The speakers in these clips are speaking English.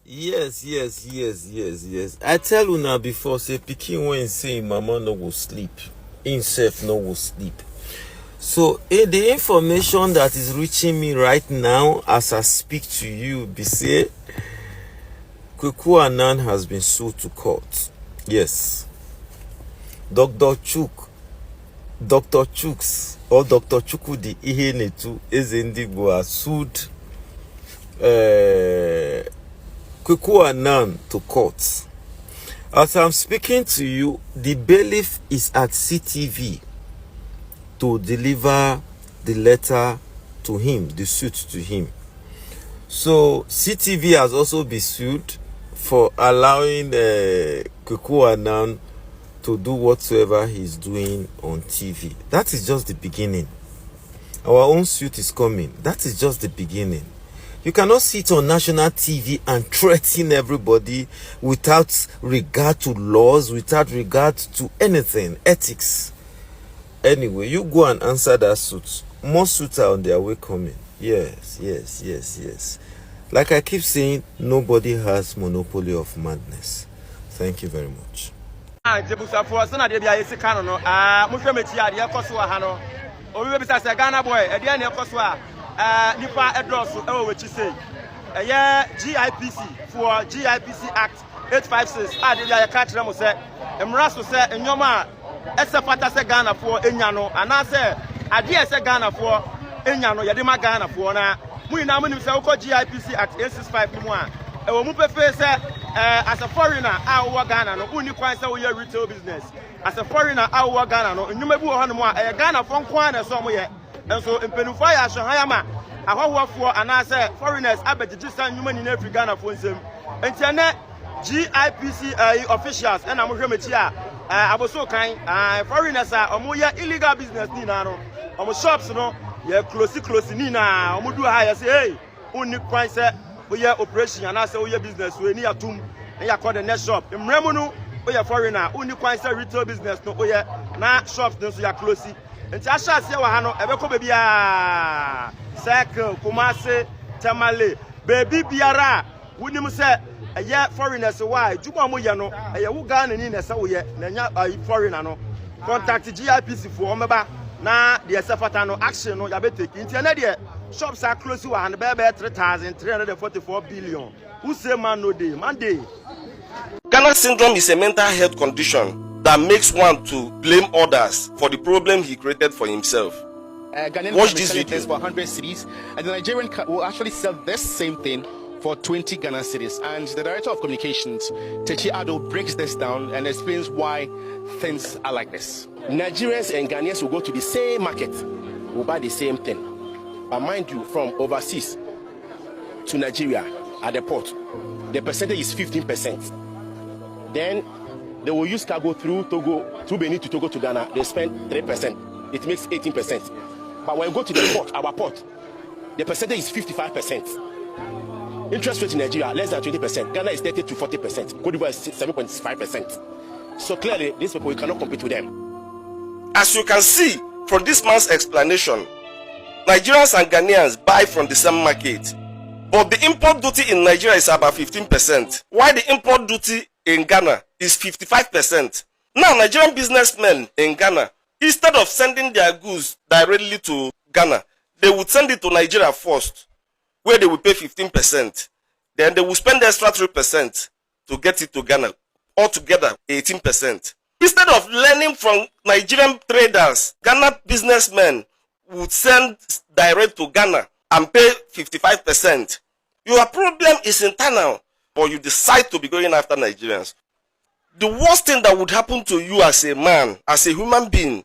Yes. I tell you now before, say pikin when say mama no go sleep, himself no go sleep. So the information that is reaching me right now as I speak to you, be say Kwaku Annan has been sued to court. Yes. Dr. Chuks or Dr. Chukwudi Ihenetu Eze Igbo has sued Kwaku Annan to court. As I'm speaking to you, the bailiff is at CTV to deliver the letter to him, the suit to him. So CTV has also been sued for allowing Kwaku Annan to do whatsoever he's doing on TV. That is just the beginning. Our own suit is coming. That is just the beginning. You cannot sit on national TV and threaten everybody without regard to laws, without regard to anything, ethics. Anyway, you go and answer that suit. More suits are on their way coming. Yes. Like I keep saying, nobody has monopoly of madness. Thank you very much. Ghana boy, Nipa Edros, which is say, GIPC for GIPC Act 856. I catch them say, Emraso say, and Yoma, Esapata say Ghana for Enyano, and I say, Adia say Ghana for Enyano, Yadima Ghana for na. We now say, GIPC Act 865 Limoa. Mupe say, as a foreigner, our Ghana, no, only quite so your retail business. As a foreigner, our Ghana, no, you may be on more, a Ghana from Kwana somewhere. And so in Penufaya, Shahayama, a whole for and I say foreigners, I bet just send human in every Ghana for him. And Tiana GIPC officials, and I'm here. I was so kind. Foreigners are more illegal business, Nina. I'm shops, no, yeah, close, Nina. I'm do higher say, hey, only price, we are operation, and I say, we are business, we need a tomb, and you call the next shop. In Remunu, we are foreigner, only price retail business, no, we are not shops, no, so you are close. And Tasha say wahano ebeko baby cycle Kumase Tamale baby biara wunim say eye foreigners why juba mo ye no eye wo Ghana ni na say wo ye na nya foreigner no contact GIPC for omeba na the sefata no action no ya be take ntia na de shops are close wa and be 3,344 billion who say man no day man day. Ghana syndrome is a mental health condition that makes one to blame others for the problem he created for himself. Watch this video. For 100 cities, and the Nigerian will actually sell this same thing for 20 Ghana cities. And the director of communications, Techi Ado, breaks this down and explains why things are like this. Nigerians and Ghanaians will go to the same market, will buy the same thing. But mind you, from overseas to Nigeria at the port, the percentage is 15%. Then they will use cargo through Togo, through Benin to Togo to Ghana. They spend 3%. It makes 18%. But when you go to the port, our port, the percentage is 55%. Interest rate in Nigeria less than 20%. Ghana is 30 to 40%. Cote d'Ivoire is 7.5%. So clearly, these people, we cannot compete with them. As you can see from this man's explanation, Nigerians and Ghanaians buy from the same market, but the import duty in Nigeria is about 15%, while the import duty in Ghana is 55%. Now, Nigerian businessmen in Ghana, instead of sending their goods directly to Ghana, they would send it to Nigeria first, where they will pay 15%. Then they will spend the extra 3% to get it to Ghana, altogether 18%. Instead of learning from Nigerian traders, Ghana businessmen would send direct to Ghana and pay 55%. Your problem is internal, but you decide to be going after Nigerians. The worst thing that would happen to you as a man, as a human being,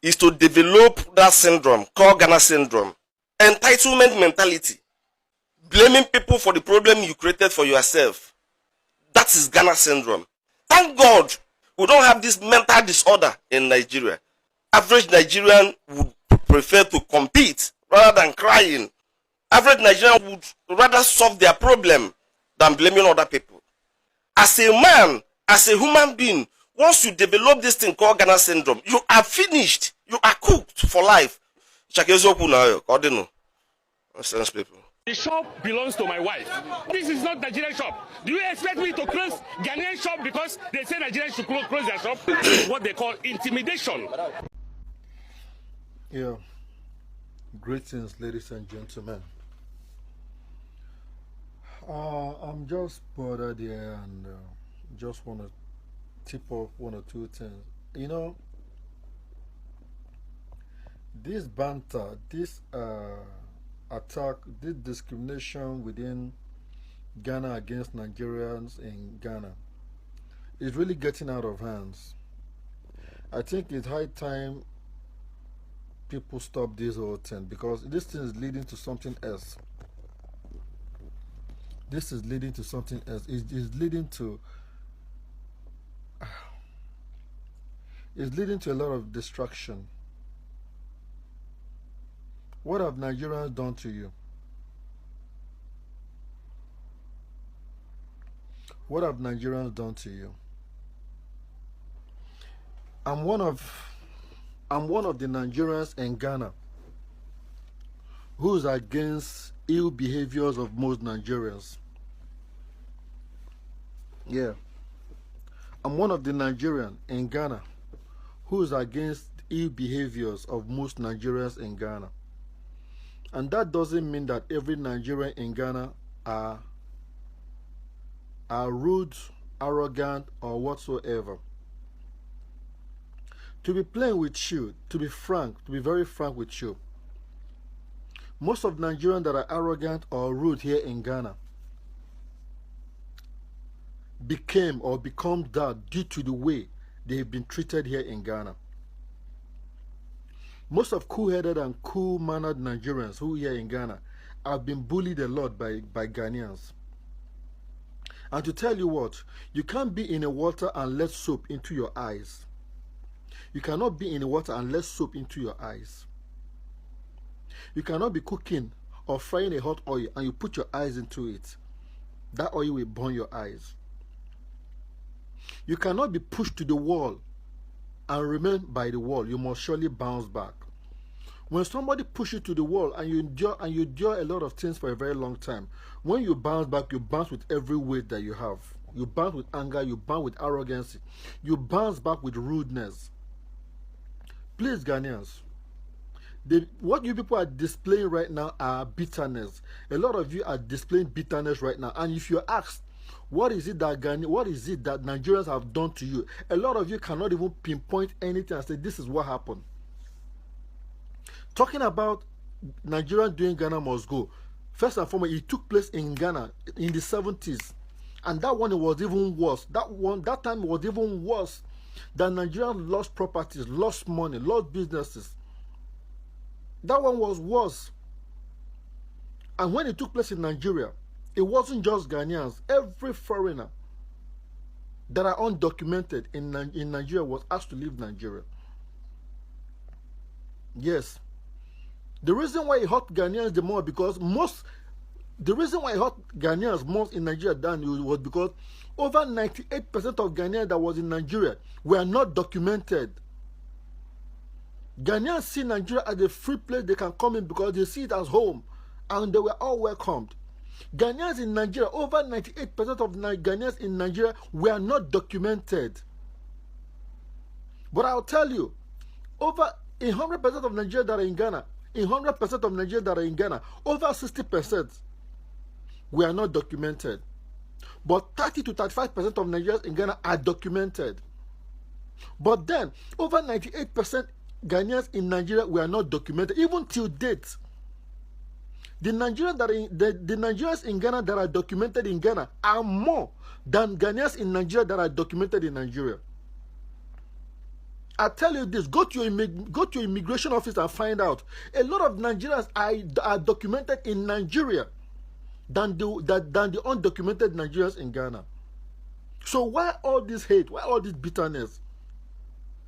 is to develop that syndrome called Ghana syndrome. Entitlement mentality. Blaming people for the problem you created for yourself. That is Ghana syndrome. Thank God we don't have this mental disorder in Nigeria. Average Nigerian would prefer to compete rather than crying. Average Nigerian would rather solve their problem than blaming other people. As a man, as a human being, once you develop this thing called Ghana syndrome, you are finished. You are cooked for life. Nonsense people. The shop belongs to my wife. This is not Nigerian shop. Do you expect me to close Ghanaian shop because they say Nigerians should close their shop? What they call intimidation. Yeah. Greetings, ladies and gentlemen. I'm just bothered here and just want to tip off one or two things. You know, this banter, this attack, this discrimination within Ghana against Nigerians in Ghana is really getting out of hands. I think it's high time people stop this whole thing, because this thing is leading to something else. This is leading to something else. It's leading to a lot of destruction. What have Nigerians done to you? What have Nigerians done to you? I'm one of the Nigerians in Ghana who's against ill behaviors of most Nigerians. Yeah. I'm one of the Nigerians in Ghana who's against ill behaviors of most Nigerians in Ghana. And that doesn't mean that every Nigerian in Ghana are rude, arrogant, or whatsoever. To be plain with you, to be very frank with you, most of Nigerians that are arrogant or rude here in Ghana became or become that due to the way they have been treated here in Ghana. Most of cool-headed and cool-mannered Nigerians who here in Ghana have been bullied a lot by Ghanaians. And to tell you what, you can't be in the water and let soap into your eyes. You cannot be in the water and let soap into your eyes. You cannot be cooking or frying a hot oil and you put your eyes into it. That oil will burn your eyes. You cannot be pushed to the wall and remain by the wall. You must surely bounce back. When somebody pushes you to the wall and you endure a lot of things for a very long time, when you bounce back, you bounce with every weight that you have. You bounce with anger, you bounce with arrogance, you bounce back with rudeness. Please, Ghanaians, what you people are displaying right now are bitterness. A lot of you are displaying bitterness right now. And if you're asked, what is it that Nigerians have done to you? A lot of you cannot even pinpoint anything and say this is what happened. Talking about Nigerians doing Ghana must go. First and foremost, it took place in Ghana in the 70s. And that one was even worse. That time was even worse. That Nigerians lost properties, lost money, lost businesses. That one was worse. And when it took place in Nigeria, it wasn't just Ghanaians. Every foreigner that are undocumented in Nigeria was asked to leave Nigeria. Yes. The reason why it hurt Ghanaians the more, because the reason why it hurt Ghanaians most in Nigeria was because over 98% of Ghanaians that was in Nigeria were not documented. Ghanaians see Nigeria as a free place they can come in because they see it as home, and they were all welcomed. Ghanaians in Nigeria, over 98% of Ghanaians in Nigeria were not documented. But I'll tell you, over 100% of Nigerians that are in Ghana, over 60% were not documented. But 30 to 35% of Nigerians in Ghana are documented. But then, over 98% Ghanaians in Nigeria were not documented, even till date. The Nigerians in Ghana that are documented in Ghana are more than Ghanaians in Nigeria that are documented in Nigeria. I tell you this, go to your immigration office and find out. A lot of Nigerians are documented in Nigeria than the undocumented Nigerians in Ghana. So why all this hate? Why all this bitterness?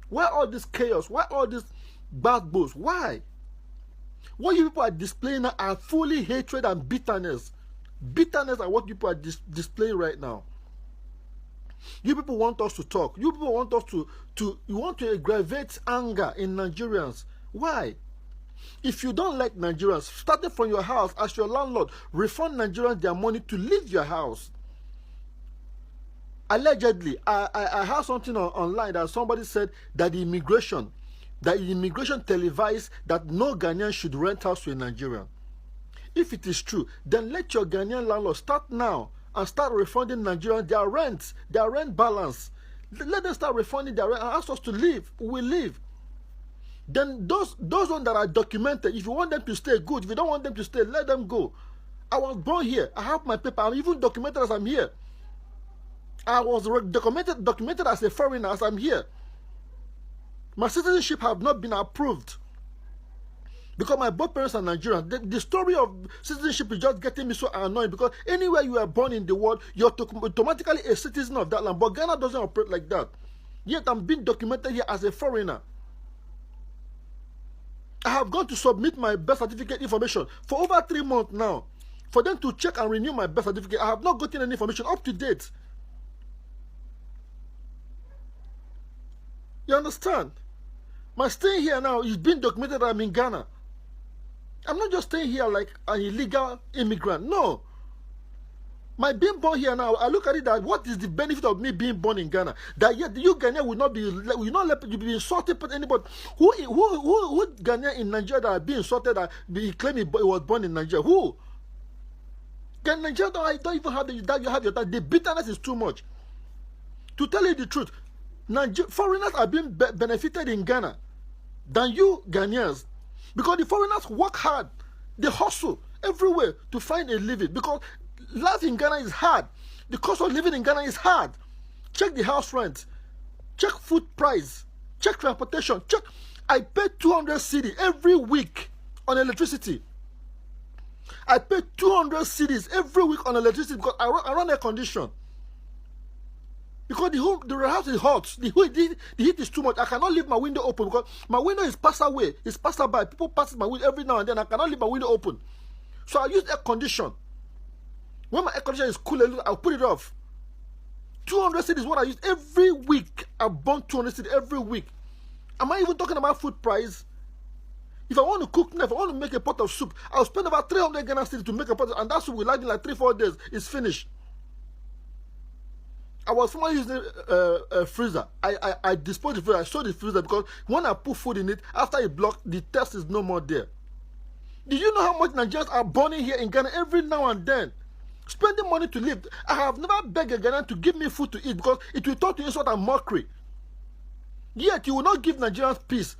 Why all this chaos? Why all this bad boast? Why? What you people are displaying now are fully hatred and bitterness. Bitterness are what people are displaying right now. You people want us to talk. You people want us to you want to aggravate anger in Nigerians. Why? If you don't like Nigerians, starting from your house as your landlord, refund Nigerians their money to leave your house. Allegedly, I heard something online that somebody said that the immigration televised that no Ghanaian should rent house to a Nigerian. If it is true, then let your Ghanaian landlord start now and start refunding Nigerians their rent balance. Let them start refunding their rent and ask us to leave. We will leave. Then those ones that are documented, if you want them to stay, good. If you don't want them to stay, let them go. I was born here. I have my paper. I'm even documented as I'm here. I was documented as a foreigner as I'm here. My citizenship have not been approved because my both parents are Nigerian. The story of citizenship is just getting me so annoying because anywhere you are born in the world, you're automatically a citizen of that land. But Ghana doesn't operate like that. Yet I'm being documented here as a foreigner. I have gone to submit my birth certificate information for over 3 months now. For them to check and renew my birth certificate, I have not gotten any information up to date. You understand? My stay here now is being documented that I'm in Ghana. I'm not just staying here like an illegal immigrant. No. My being born here now, I look at it that what is the benefit of me being born in Ghana? That yet you Ghanaian will not let you be insulted by anybody. Who Ghanaian in Nigeria that are being insulted that he claim he was born in Nigeria? Who? Nigeria don't even have the bitterness is too much. To tell you the truth, foreigners are being benefited in Ghana than you Ghanaians, because the foreigners work hard, they hustle everywhere to find a living, because life in Ghana is hard. The cost of living in Ghana is hard. Check the house rent, check food price, check transportation, check. I pay 200 cedi every week on electricity. I pay 200 cedis every week on electricity because I run air condition. Because the house is hot. The heat is too much. I cannot leave my window open because my window is passed away. It's passed by. People pass my window every now and then. I cannot leave my window open. So I use air condition. When my air conditioner is cool a little, I'll put it off. 200 cedis is what I use every week. I burn 200 cedis every week. Am I even talking about food price? If I want to cook, if I want to make a pot of soup, I'll spend about 300 Ghana cedis to make a pot, and that soup will last me like 3-4 days. It's finished. I was formerly using a freezer. I disposed the freezer. I sold the freezer because when I put food in it, after it blocked, the taste is no more there. Do you know how much Nigerians are burning here in Ghana every now and then? Spending money to live. I have never begged a Ghanaian to give me food to eat because it will turn to insult and mockery. Yet you will not give Nigerians peace.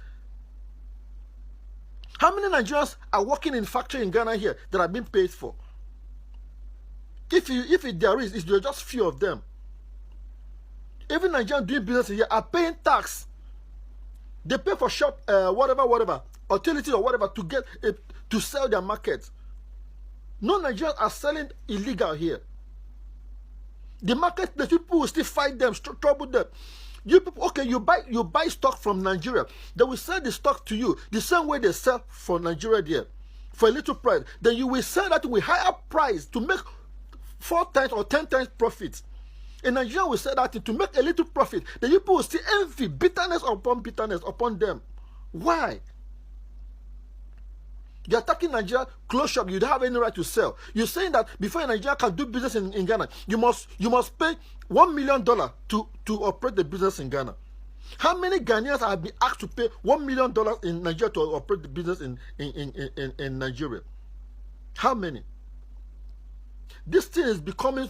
How many Nigerians are working in factory in Ghana here that are being paid for? If there is, it's just few of them. Even Nigerians doing business here are paying tax. They pay for shop, whatever, utility or whatever to get it to sell their market. No Nigerians are selling illegal here. The market, the people will still fight them, trouble them. You people, okay, you buy stock from Nigeria. They will sell the stock to you the same way they sell for Nigeria there, for a little price. Then you will sell that with higher price to make 4 times or 10 times profit. In Nigeria, we say that to make a little profit, the people will still envy, bitterness upon them. Why? You're attacking Nigeria, close shop, you don't have any right to sell. You're saying that before Nigeria can do business in Ghana, you must pay $1 million to operate the business in Ghana. How many Ghanaians have been asked to pay $1 million in Nigeria to operate the business in Nigeria? How many? This thing is becoming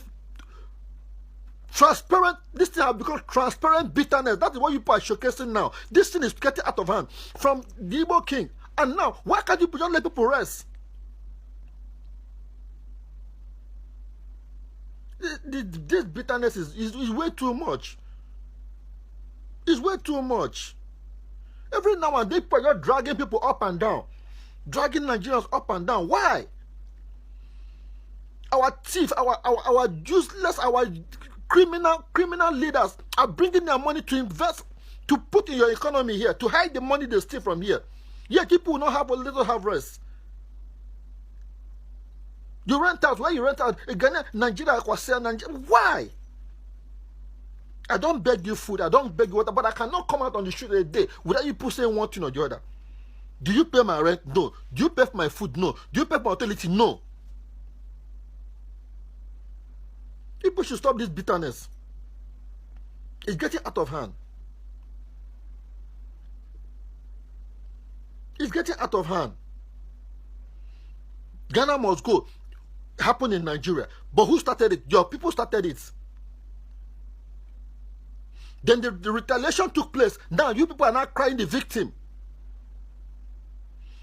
transparent. This thing has become transparent bitterness. That is what you people are showcasing now. This thing is getting out of hand from the Igbo King. And now, why can't you just let people rest? This bitterness is way too much. It's way too much. Every now and then, you're dragging people up and down. Dragging Nigerians up and down. Why? Our thief, our useless, our criminal leaders are bringing their money to invest, to put in your economy here, to hide the money they steal from here. Yet people will not have a little have rest. You rent out. Why you rent out? Ghana, Nigeria, Nigeria. Why? I don't beg you food. I don't beg you water. But I cannot come out on the street a day without you people saying one thing or the other. Do you pay my rent? No. Do you pay for my food? No. Do you pay for my utility? No. People should stop this bitterness. It's getting out of hand. It's getting out of hand. Ghana must go. Happened in Nigeria. But who started it? Your people started it. Then the retaliation took place. Now you people are not crying the victim.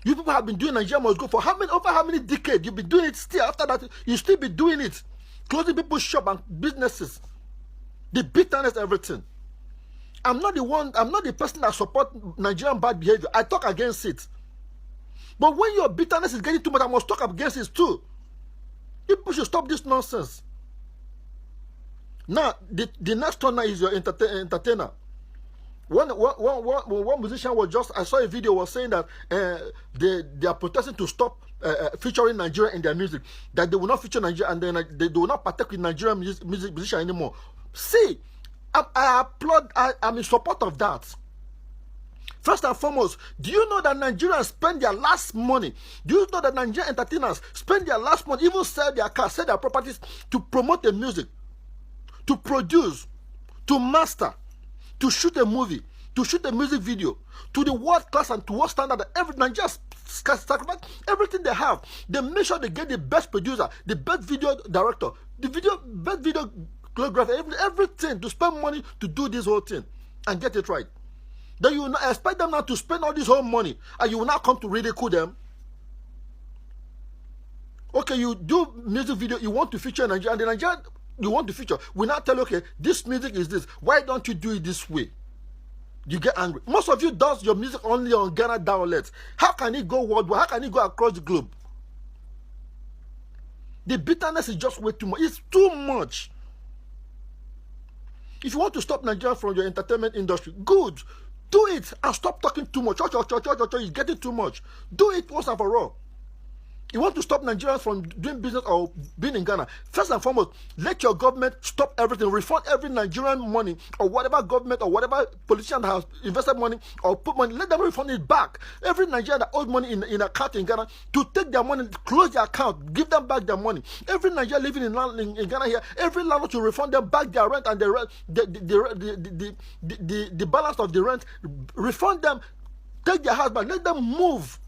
You people have been doing Nigeria must go for over how many decades? You've been doing it still. After that, you still be doing it. Closing people's shop and businesses. The bitterness, everything. I'm not the person that supports Nigerian bad behavior. I talk against it. But when your bitterness is getting too much, I must talk against it too. People should stop this nonsense. Now, the next turner is your entertainer. One musician was just, I saw a video was saying that they are protesting to stop featuring Nigeria in their music. That they will not feature Nigeria and then they will not partake with Nigerian musician anymore. See, I applaud, I'm in support of that. First and foremost, do you know that Nigerians spend their last money? Do you know that Nigerian entertainers spend their last money, even sell their cars, sell their properties to promote the music, to produce, to master, to shoot a movie, to shoot a music video, to the world class and to world standard that every Nigerians sacrifice everything they have. They make sure they get the best producer, the best video director, best video choreographer, everything to spend money to do this whole thing and get it right. Then you will not expect them now to spend all this whole money and you will not come to ridicule them. Okay, you do music video, you want to feature Nigeria, and the Nigerian you want to feature, we now tell you, okay, this music is this. Why don't you do it this way? You get angry. Most of you does your music only on Ghana dialects. How can it go worldwide? How can it go across the globe? The bitterness is just way too much. It's too much. If you want to stop Nigeria from your entertainment industry, good. Do it and stop talking too much. It's getting too much. Do it once and for all. You want to stop Nigerians from doing business or being in Ghana, first and foremost, let your government stop everything. Refund every Nigerian money or whatever government or whatever politician that has invested money or put money, let them refund it back. Every Nigerian that owes money in account in Ghana, to take their money, close their account, give them back their money. Every Nigerian living in Ghana here, every landlord to refund them back their rent and the balance of the rent, refund them, take their house back, let them move.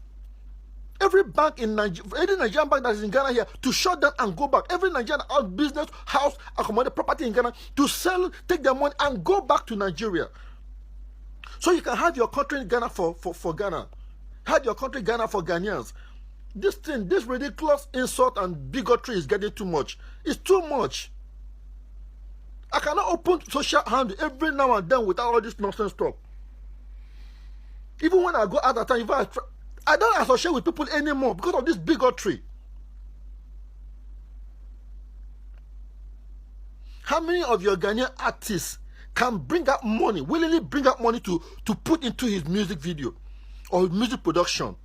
Every bank in Nigeria, any Nigerian bank that is in Ghana here, to shut down and go back. Every Nigerian out business, house, accommodate property in Ghana, to sell, take their money and go back to Nigeria. So you can have your country in Ghana for Ghana. Have your country Ghana for Ghanaians. This thing, this ridiculous insult and bigotry is getting too much. It's too much. I cannot open social hand every now and then without all this nonsense talk. Even when I go out at time, I don't associate with people anymore because of this bigotry. How many of your Ghanaian artists can bring up money, willingly bring up money to put into his music video or music production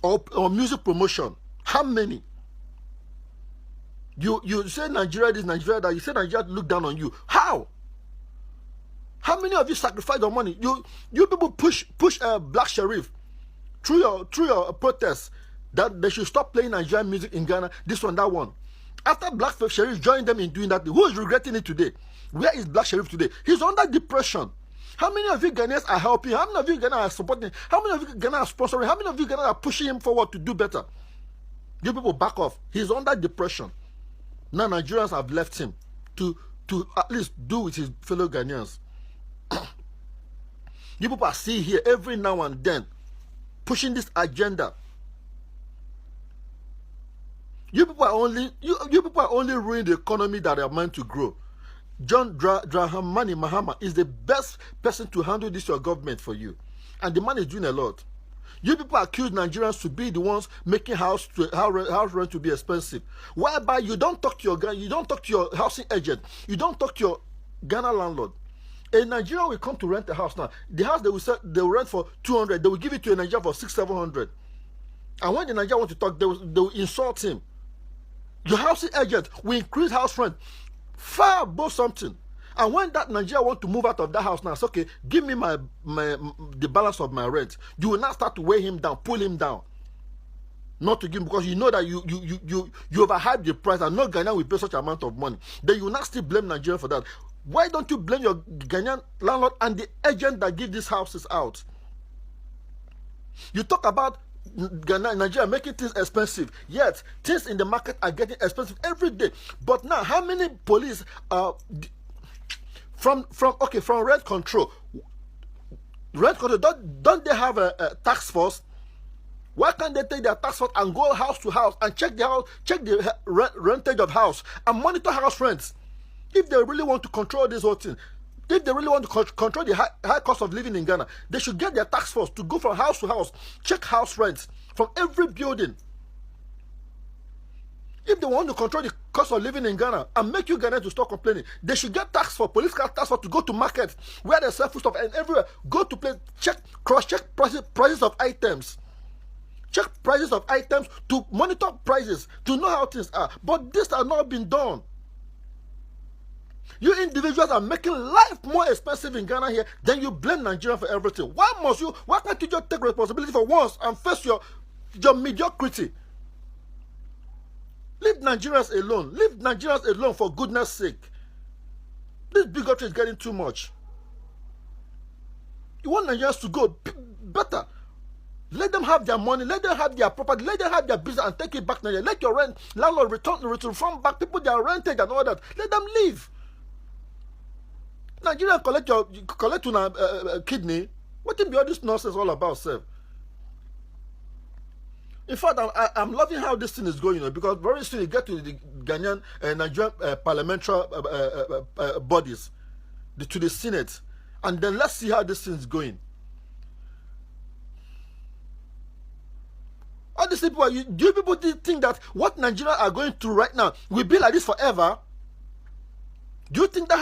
or music promotion? How many? You say Nigeria this, Nigeria that. You say Nigeria look down on you. How? How many of you sacrifice your money? You people push Black Sheriff through your protests that they should stop playing Nigerian music in Ghana, this one, that one. After Black Sheriff joined them in doing that, who is regretting it today? Where is Black Sheriff today? He's under depression. How many of you Ghanaians are helping? How many of you Ghanaians are supporting? How many of you Ghanaians are sponsoring? How many of you Ghanaians are pushing him forward to do better? You people back off. He's under depression. Now Nigerians have left him to at least do with his fellow Ghanaians. You people are seeing here every now and then pushing this agenda. You people are only ruining the economy that are meant to grow. John Dramani Mahama is the best person to handle this your government for you, and the man is doing a lot. You people accuse Nigerians to be the ones making house rent to be expensive, whereby you don't talk to your housing agent, you don't talk to your Ghana landlord. A Nigerian will come to rent a house now. The house they will rent for 200. They will give it to a Nigerian for 600-700. And when the Nigerian want to talk, they will insult him. Your housing agent will increase house rent far above something. And when that Nigeria want to move out of that house now, it's okay, give me the balance of my rent. You will not start to weigh him down, pull him down. Not to give him, because you know that you overhype the price and no Ghanaian will pay such amount of money. Then you will not still blame Nigeria for that. Why don't you blame your Ghanaian landlord and the agent that give these houses out? You talk about Nigeria making things expensive, yet things in the market are getting expensive every day. But now, how many police from rent control? Rent control, don't they have a task force? Why can't they take their task force and go house to house and check the house, check the rentage of house and monitor house rents? If they really want to control this whole thing, if they really want to control the high cost of living in Ghana, they should get their task force to go from house to house, check house rents from every building. If they want to control the cost of living in Ghana and make you Ghanaians to stop complaining, they should get task force, police task force to go to market where they sell food stuff and everywhere. Go to place, cross-check prices of items. Check prices of items to monitor prices, to know how things are. But this has not been done. You individuals are making life more expensive in Ghana here, then you blame Nigeria for everything. Why can't you just take responsibility for once and face your mediocrity? Leave Nigerians alone. Leave Nigerians alone, for goodness sake. This bigotry is getting too much. You want Nigerians to go better. Let them have their money, let them have their property, let them have their business and take it back to Nigeria. Let your landlord return back people their rentage and all that. Let them leave. Nigeria collect una kidney. What is all this nonsense all about, sir? In fact, I'm loving how this thing is going, because very soon you get to the Ghanaian Nigerian parliamentary bodies, to the Senate, and then let's see how this thing is going. All these people, do you people think that what Nigeria are going through right now will be like this forever? Do you think that's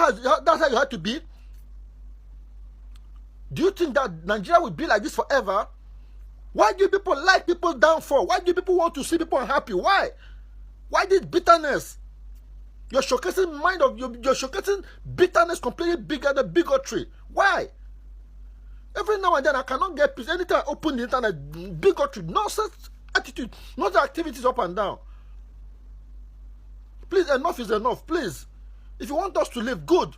how you have to be? Do you think that Nigeria will be like this forever? Why do people like people downfall? Why do people want to see people unhappy? Why? Why this bitterness? You're showcasing you're showcasing bitterness completely bigger than bigotry. Why? Every now and then I cannot get peace. Anytime I open the internet, bigotry, nonsense attitude, not the activities up and down. Please, enough is enough, please. If you want us to live good,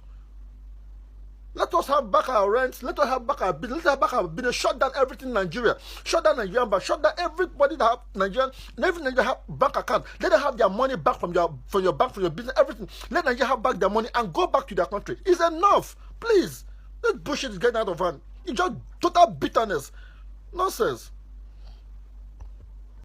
let us have back our rents, let us have back our business, let us have back our business, shut down everything in Nigeria, shut down Nigerian bank, shut down everybody that have Nigerian, every Nigerian have bank account, let them have their money back from your bank, from your business, everything. Let Nigeria have back their money and go back to their country. It's enough, please. This bullshit is getting out of hand. It's just total bitterness. Nonsense.